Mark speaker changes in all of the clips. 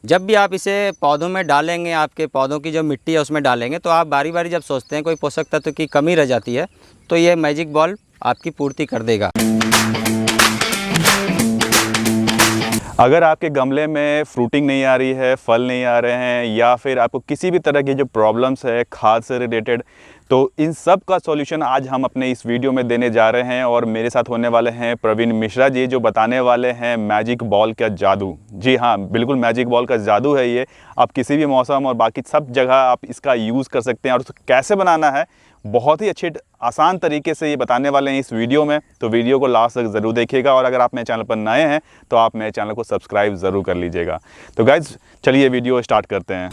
Speaker 1: जब भी आप इसे पौधों में डालेंगे, आपके पौधों की जो मिट्टी है उसमें डालेंगे, तो आप बारी बारी जब सोचते हैं कोई पोषक तत्व की कमी रह जाती है, तो ये मैजिक बॉल आपकी पूर्ति कर देगा।
Speaker 2: अगर आपके गमले में फ्रूटिंग नहीं आ रही है, फल नहीं आ रहे हैं, या फिर आपको किसी भी तरह की जो प्रॉब्लम्स है खाद से रिलेटेड, तो इन सब का सॉल्यूशन आज हम अपने इस वीडियो में देने जा रहे हैं। और मेरे साथ होने वाले हैं प्रवीण मिश्रा जी, जो बताने वाले हैं मैजिक बॉल का जादू। जी हाँ, बिल्कुल मैजिक बॉल का जादू है ये। आप किसी भी मौसम और बाकी सब जगह आप इसका यूज़ कर सकते हैं। और उसको कैसे बनाना है बहुत ही अच्छे आसान तरीके से ये बताने वाले हैं इस वीडियो में, तो वीडियो को लास्ट तक ज़रूर देखिएगा। और अगर आप मेरे चैनल पर नए हैं तो आप मेरे चैनल को सब्सक्राइब ज़रूर कर लीजिएगा। तो गाइज चलिए वीडियो स्टार्ट करते हैं।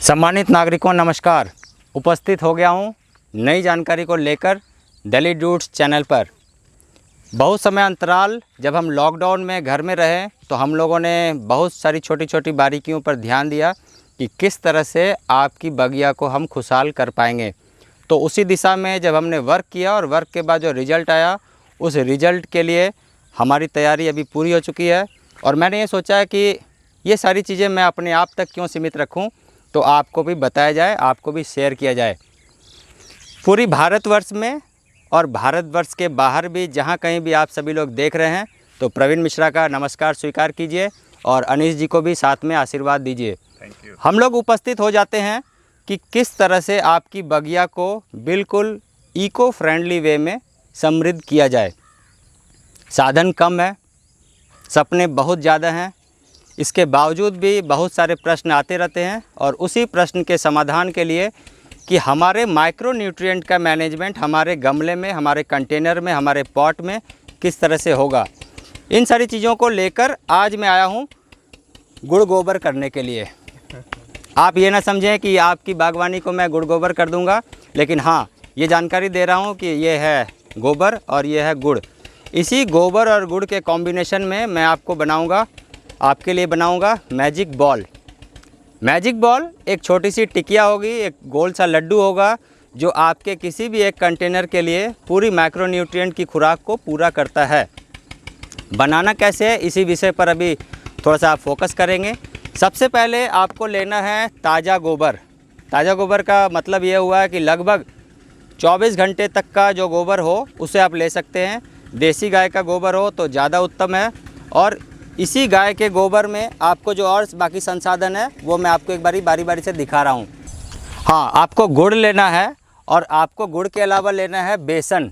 Speaker 1: सम्मानित नागरिकों नमस्कार, उपस्थित हो गया हूँ नई जानकारी को लेकर डेली डूड्स चैनल पर। बहुत समय अंतराल जब हम लॉकडाउन में घर में रहे तो हम लोगों ने बहुत सारी छोटी छोटी बारीकियों पर ध्यान दिया कि किस तरह से आपकी बगिया को हम खुशहाल कर पाएंगे। तो उसी दिशा में जब हमने वर्क किया और वर्क के बाद जो रिज़ल्ट आया, उस रिज़ल्ट के लिए हमारी तैयारी अभी पूरी हो चुकी है। और मैंने ये सोचा है कि ये सारी चीज़ें मैं अपने आप तक क्यों सीमित रखूं, तो आपको भी बताया जाए, आपको भी शेयर किया जाए। पूरी भारतवर्ष में और भारतवर्ष के बाहर भी जहाँ कहीं भी आप सभी लोग देख रहे हैं, तो प्रवीण मिश्रा का नमस्कार स्वीकार कीजिए और अनीश जी को भी साथ में आशीर्वाद दीजिए। हम लोग उपस्थित हो जाते हैं कि किस तरह से आपकी बगिया को बिल्कुल इको फ्रेंडली वे में समृद्ध किया जाए। साधन कम है, सपने बहुत ज़्यादा हैं, इसके बावजूद भी बहुत सारे प्रश्न आते रहते हैं। और उसी प्रश्न के समाधान के लिए कि हमारे माइक्रो न्यूट्रिएंट का मैनेजमेंट हमारे गमले में, हमारे कंटेनर में, हमारे पॉट में किस तरह से होगा, इन सारी चीज़ों को लेकर आज मैं आया हूँ गुड़ गोबर करने के लिए। आप ये ना समझें कि आपकी बागवानी को मैं गुड़ गोबर कर दूंगा, लेकिन हाँ ये जानकारी दे रहा हूँ कि ये है गोबर और ये है गुड़। इसी गोबर और गुड़ के कॉम्बिनेशन में मैं आपको बनाऊंगा, आपके लिए बनाऊंगा मैजिक बॉल। मैजिक बॉल एक छोटी सी टिकिया होगी, एक गोल सा लड्डू होगा, जो आपके किसी भी एक कंटेनर के लिए पूरी माइक्रोन्यूट्रिएंट की खुराक को पूरा करता है। बनाना कैसे है, इसी विषय पर अभी थोड़ा सा फोकस करेंगे। सबसे पहले आपको लेना है ताज़ा गोबर। ताज़ा गोबर का मतलब ये हुआ है कि लगभग 24 घंटे तक का जो गोबर हो उसे आप ले सकते हैं। देसी गाय का गोबर हो तो ज़्यादा उत्तम है। और इसी गाय के गोबर में आपको जो और बाकी संसाधन है वो मैं आपको एक बारी बारी से दिखा रहा हूँ। हाँ, आपको गुड़ लेना है और आपको गुड़ के अलावा लेना है बेसन।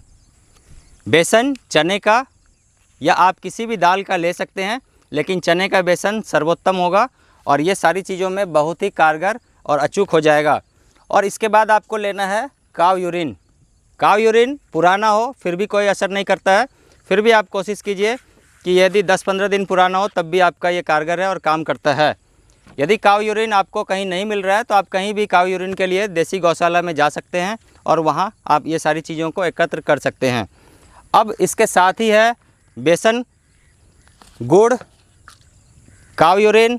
Speaker 1: बेसन चने का या आप किसी भी दाल का ले सकते हैं, लेकिन चने का बेसन सर्वोत्तम होगा और ये सारी चीज़ों में बहुत ही कारगर और अचूक हो जाएगा। और इसके बाद आपको लेना है काव यूरिन। काव यूरिन पुराना हो फिर भी कोई असर नहीं करता है, फिर भी आप कोशिश कीजिए कि यदि 10-15 दिन पुराना हो तब भी आपका ये कारगर है और काम करता है। यदि काव यूरिन आपको कहीं नहीं मिल रहा है तो आप कहीं भी काव यूरिन के लिए देसी गौशाला में जा सकते हैं और वहाँ आप ये सारी चीज़ों को एकत्र कर सकते हैं। अब इसके साथ ही है बेसन, गुड़, काव यूरिन,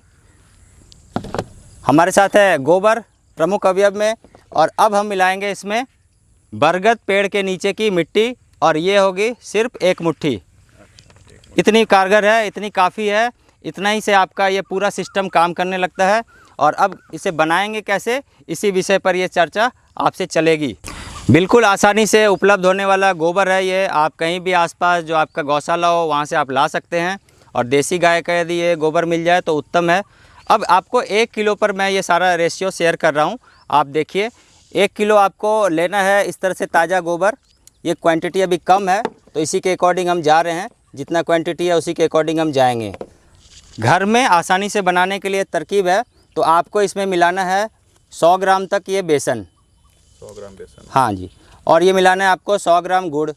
Speaker 1: हमारे साथ है गोबर प्रमुख अवयव में। और अब हम मिलाएंगे इसमें बरगद पेड़ के नीचे की मिट्टी, और ये होगी सिर्फ 1 मुट्ठी। इतनी कारगर है, इतनी काफ़ी है, इतना ही से आपका ये पूरा सिस्टम काम करने लगता है। और अब इसे बनाएंगे कैसे, इसी विषय पर ये चर्चा आपसे चलेगी। बिल्कुल आसानी से उपलब्ध होने वाला गोबर है ये। आप कहीं भी आसपास जो आपका गौशाला हो वहाँ से आप ला सकते हैं। और देसी गाय का यदि ये गोबर मिल जाए तो उत्तम है। अब आपको 1 किलो पर मैं ये सारा रेशियो शेयर कर रहा हूँ। आप देखिए 1 किलो आपको लेना है इस तरह से ताज़ा गोबर। ये क्वांटिटी अभी कम है तो इसी के अकॉर्डिंग हम जा रहे हैं, जितना क्वांटिटी है उसी के अकॉर्डिंग हम जाएंगे। घर में आसानी से बनाने के लिए तरकीब है, तो आपको इसमें मिलाना है 100 ग्राम तक ये बेसन।
Speaker 2: 100 ग्राम बेसन,
Speaker 1: हाँ जी। और ये मिलाना है आपको 100 ग्राम गुड़।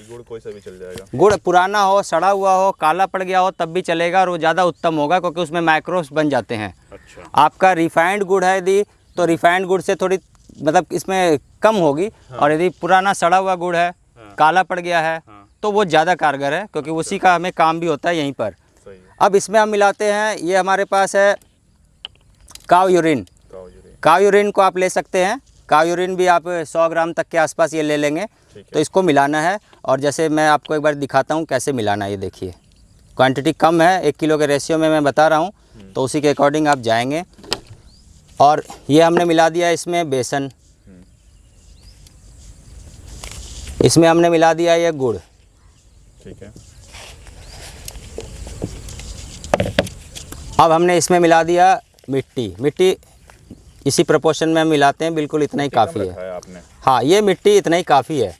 Speaker 2: गुड़ कोई सा भी चल जाएगा।
Speaker 1: गुड़ पुराना हो, सड़ा हुआ हो, काला पड़ गया हो तब भी चलेगा और वो ज़्यादा उत्तम होगा, क्योंकि उसमें माइक्रोब्स बन जाते हैं।
Speaker 2: अच्छा।
Speaker 1: आपका रिफाइंड गुड़ है यदि तो रिफाइंड गुड़ से थोड़ी मतलब इसमें कम होगी। हाँ। और यदि पुराना सड़ा हुआ गुड़ है, हाँ, काला पड़ गया है, हाँ, तो वो ज़्यादा कारगर है, क्योंकि उसी का हमें काम भी होता है यहीं पर। सही है। अब इसमें हम मिलाते हैं, ये हमारे पास है काव यूरिन। काव यूरिन को आप ले सकते हैं। काव यूरिन भी आप 100 ग्राम तक के आसपास ये ले लेंगे। तो इसको मिलाना है, और जैसे मैं आपको एक बार दिखाता हूँ कैसे मिलाना है। ये देखिए क्वांटिटी कम है, 1 किलो के रेशियो में मैं बता रहा हूँ। तो उसी के अकॉर्डिंग आप जाएंगे। और ये हमने मिला दिया इसमें बेसन, इसमें हमने मिला दिया ये गुड़,
Speaker 2: ठीक है।
Speaker 1: अब हमने इसमें मिला दिया मिट्टी इसी प्रोपोर्शन में हम मिलाते हैं, बिल्कुल इतना ही काफ़ी है
Speaker 2: आपने।
Speaker 1: हाँ, ये मिट्टी इतना ही काफ़ी है।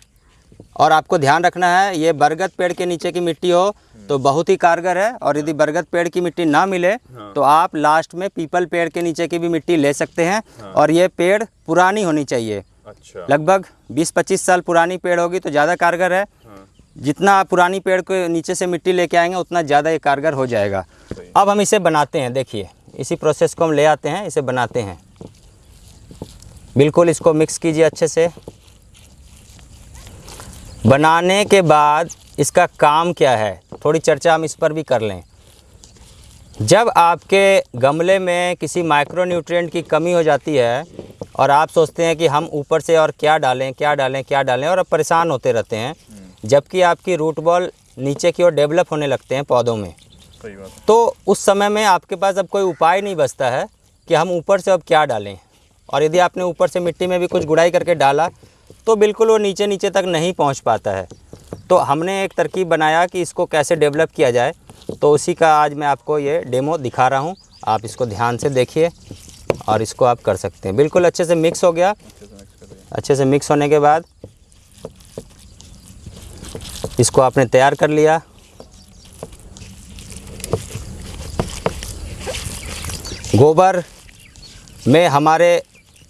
Speaker 1: और आपको ध्यान रखना है, ये बरगद पेड़ के नीचे की मिट्टी हो तो बहुत ही कारगर है, और यदि बरगद पेड़ की मिट्टी ना मिले तो आप लास्ट में पीपल पेड़ के नीचे की भी मिट्टी ले सकते हैं। और ये पेड़ पुरानी होनी चाहिए,
Speaker 2: अच्छा।
Speaker 1: लगभग 20-25 साल पुरानी पेड़ होगी तो ज़्यादा कारगर है। जितना आप पुरानी पेड़ को नीचे से मिट्टी लेके आएंगे उतना ज़्यादा ये कारगर हो जाएगा। अब हम इसे बनाते हैं, देखिए इसी प्रोसेस को हम ले आते हैं, इसे बनाते हैं। बिल्कुल इसको मिक्स कीजिए अच्छे से। बनाने के बाद इसका काम क्या है, थोड़ी चर्चा हम इस पर भी कर लें। जब आपके गमले में किसी माइक्रोन्यूट्रिएंट की कमी हो जाती है और आप सोचते हैं कि हम ऊपर से और क्या डालें और अब परेशान होते रहते हैं, जबकि आपकी रूट बॉल नीचे की ओर डेवलप होने लगते हैं पौधों में,
Speaker 2: सही बात है।
Speaker 1: तो उस समय में आपके पास अब कोई उपाय नहीं बचता है कि हम ऊपर से अब क्या डालें। और यदि आपने ऊपर से मिट्टी में भी कुछ गुड़ाई करके डाला तो बिल्कुल वो नीचे तक नहीं पहुंच पाता है। तो हमने एक तरकीब बनाया कि इसको कैसे डेवलप किया जाए, तो उसी का आज मैं आपको ये डेमो दिखा रहा हूँ। आप इसको ध्यान से देखिए और इसको आप कर सकते हैं। बिल्कुल अच्छे से मिक्स हो गया। अच्छे से मिक्स होने के बाद इसको आपने तैयार कर लिया। गोबर में हमारे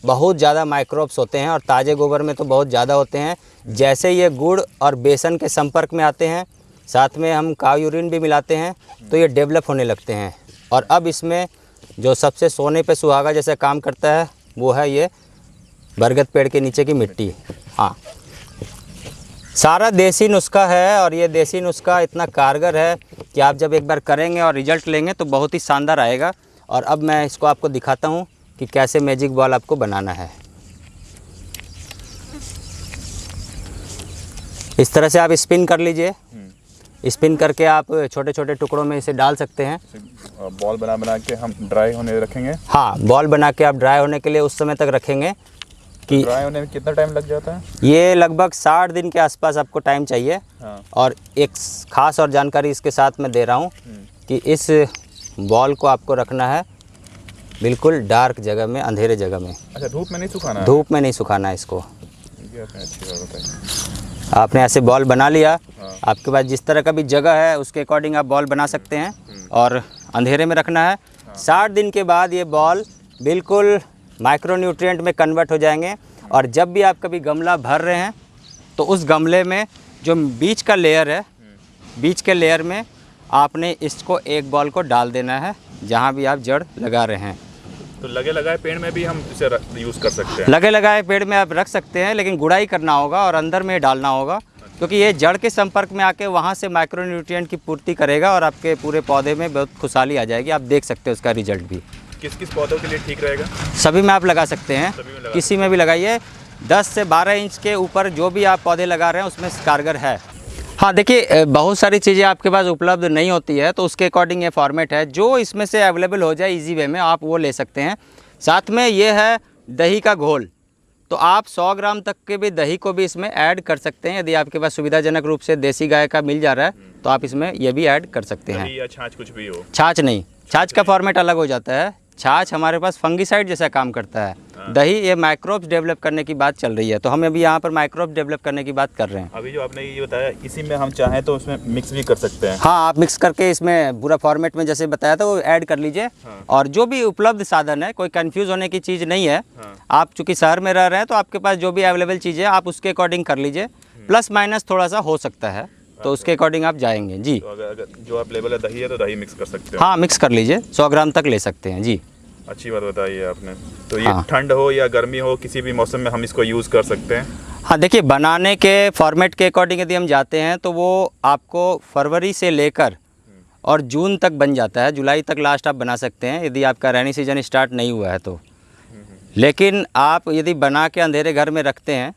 Speaker 1: बहुत ज़्यादा माइक्रोब्स होते हैं और ताज़े गोबर में तो बहुत ज़्यादा होते हैं। जैसे ये गुड़ और बेसन के संपर्क में आते हैं, साथ में हम काऊ यूरिन भी मिलाते हैं, तो ये डेवलप होने लगते हैं। और अब इसमें जो सबसे सोने पे सुहागा जैसा काम करता है वो है ये बरगद पेड़ के नीचे की मिट्टी। हाँ, सारा देसी नुस्खा है और ये देसी नुस्खा इतना कारगर है कि आप जब एक बार करेंगे और रिज़ल्ट लेंगे तो बहुत ही शानदार आएगा। और अब मैं इसको आपको दिखाता हूँ कि कैसे मैजिक बॉल आपको बनाना है। इस तरह से आप स्पिन कर लीजिए। स्पिन करके आप छोटे छोटे टुकड़ों में इसे डाल सकते हैं।
Speaker 2: बॉल बना के हम ड्राई होने रखेंगे।
Speaker 1: हाँ, बॉल बना के आप ड्राई होने के लिए उस समय तक रखेंगे कि
Speaker 2: ड्राई होने में कितना टाइम लग जाता है?
Speaker 1: ये लगभग 60 दिन के आसपास आपको टाइम चाहिए।
Speaker 2: हाँ।
Speaker 1: और एक ख़ास और जानकारी इसके साथ मैं दे रहा हूँ कि इस बॉल को आपको रखना है बिल्कुल डार्क जगह में, अंधेरे जगह में।
Speaker 2: अच्छा, धूप में नहीं सुखाना है?
Speaker 1: धूप में नहीं सुखाना है इसको।
Speaker 2: ये आपने अच्छी बात बताई।
Speaker 1: आपने ऐसे बॉल बना लिया।
Speaker 2: हाँ।
Speaker 1: आपके पास जिस तरह का भी जगह है उसके अकॉर्डिंग आप बॉल बना सकते हैं और अंधेरे में रखना है। 60 दिन के बाद ये बॉल बिल्कुल माइक्रोन्यूट्रिएंट में कन्वर्ट हो जाएंगे। और जब भी आप कभी गमला भर रहे हैं तो उस गमले में जो बीच का लेयर है, बीच के लेयर में आपने इसको एक बॉल को डाल देना है जहाँ भी आप जड़ लगा रहे हैं।
Speaker 2: तो लगे लगाए पेड़ में भी हम इसे यूज़ कर सकते हैं?
Speaker 1: लगे लगाए पेड़ में आप रख सकते हैं, लेकिन गुड़ाई करना होगा और अंदर में डालना होगा, क्योंकि ये जड़ के संपर्क में आके वहाँ से माइक्रोन्यूट्रिएंट की पूर्ति करेगा और आपके पूरे पौधे में बहुत खुशहाली आ जाएगी। आप देख सकते हैं उसका रिजल्ट भी।
Speaker 2: किस किस पौधों के लिए ठीक रहेगा?
Speaker 1: सभी में आप लगा सकते हैं, किसी में भी लगाइए। 10 से 12 इंच के ऊपर जो भी आप पौधे लगा रहे हैं उसमें कारगर है। हाँ, देखिए बहुत सारी चीज़ें आपके पास उपलब्ध नहीं होती है, तो उसके अकॉर्डिंग ये फॉर्मेट है। जो इसमें से अवेलेबल हो जाए इजी वे में आप वो ले सकते हैं। साथ में ये है दही का घोल, तो आप 100 ग्राम तक के भी दही को भी इसमें ऐड कर सकते हैं। यदि आपके पास सुविधाजनक रूप से देसी गाय का मिल जा रहा है तो आप इसमें ये भी ऐड कर सकते हैं।
Speaker 2: दही या छाछ कुछ भी हो?
Speaker 1: छाछ नहीं, छाछ का फॉर्मेट अलग हो जाता है। छाछ हमारे पास फंगीसाइड जैसा काम करता है। दही ये माइक्रोब्स डेवलप करने की बात चल रही है, तो हम अभी यहाँ पर माइक्रोब्स डेवलप करने की बात कर रहे हैं।
Speaker 2: अभी जो आपने ये बताया इसी में हम चाहें तो उसमें मिक्स भी कर सकते हैं?
Speaker 1: हाँ, आप मिक्स करके इसमें पूरा फॉर्मेट में जैसे बताया था वो ऐड कर लीजिए। और जो भी उपलब्ध साधन है, कोई कंफ्यूज होने की चीज़ नहीं है। आप चूँकि शहर में रह रहे हैं तो आपके पास जो भी अवेलेबल चीज़ें आप उसके अकॉर्डिंग कर लीजिए। प्लस माइनस थोड़ा सा हो सकता है, तो उसके अकॉर्डिंग आप जाएंगे जी।
Speaker 2: तो अगर जो आप लेवल है दही है तो दही मिक्स कर सकते हैं?
Speaker 1: हाँ, मिक्स कर लीजिए, 100 ग्राम तक ले सकते हैं जी।
Speaker 2: अच्छी बात बताई है आपने। तो ये
Speaker 1: हाँ।
Speaker 2: ठंड हो या गर्मी हो, किसी भी मौसम में हम इसको यूज़ कर सकते हैं?
Speaker 1: हाँ, देखिए बनाने के फॉर्मेट के अकॉर्डिंग यदि हम जाते हैं तो वो आपको फरवरी से लेकर और जून तक बन जाता है। जुलाई तक लास्ट आप बना सकते हैं यदि आपका रेनी सीजन स्टार्ट नहीं हुआ है तो। लेकिन आप यदि बना के अंधेरे घर में रखते हैं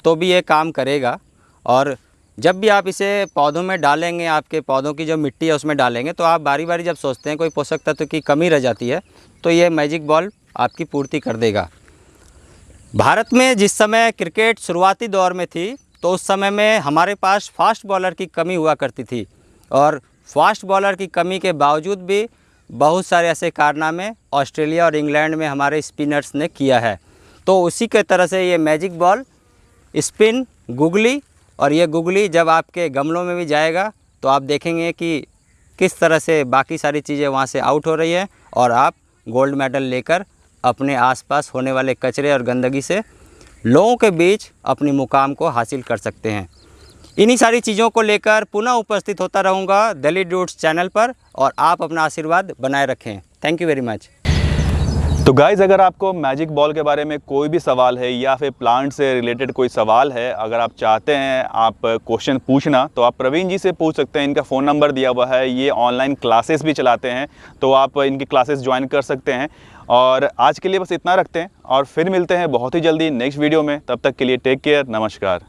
Speaker 1: तो भी ये काम करेगा। और जब भी आप इसे पौधों में डालेंगे, आपके पौधों की जो मिट्टी है उसमें डालेंगे, तो आप बारी बारी जब सोचते हैं कोई पोषक तत्व की कमी रह जाती है तो ये मैजिक बॉल आपकी पूर्ति कर देगा। भारत में जिस समय क्रिकेट शुरुआती दौर में थी तो उस समय में हमारे पास फास्ट बॉलर की कमी हुआ करती थी, और फास्ट बॉलर की कमी के बावजूद भी बहुत सारे ऐसे कारनामे ऑस्ट्रेलिया और इंग्लैंड में हमारे स्पिनर्स ने किया है। तो उसी के तरह से ये मैजिक बॉल स्पिन गुगली, और ये गुगली जब आपके गमलों में भी जाएगा तो आप देखेंगे कि किस तरह से बाकी सारी चीज़ें वहाँ से आउट हो रही हैं और आप गोल्ड मेडल लेकर अपने आसपास होने वाले कचरे और गंदगी से लोगों के बीच अपनी मुकाम को हासिल कर सकते हैं। इन्हीं सारी चीज़ों को लेकर पुनः उपस्थित होता रहूँगा दिल्ली डूड्स चैनल पर, और आप अपना आशीर्वाद बनाए रखें। Thank you very much.
Speaker 2: तो गाइज़, अगर आपको मैजिक बॉल के बारे में कोई भी सवाल है या फिर प्लांट से रिलेटेड कोई सवाल है, अगर आप चाहते हैं आप क्वेश्चन पूछना, तो आप प्रवीण जी से पूछ सकते हैं। इनका फ़ोन नंबर दिया हुआ है। ये ऑनलाइन क्लासेस भी चलाते हैं, तो आप इनकी क्लासेस ज्वाइन कर सकते हैं। और आज के लिए बस इतना रखते हैं और फिर मिलते हैं बहुत ही जल्दी नेक्स्ट वीडियो में। तब तक के लिए टेक केयर, नमस्कार।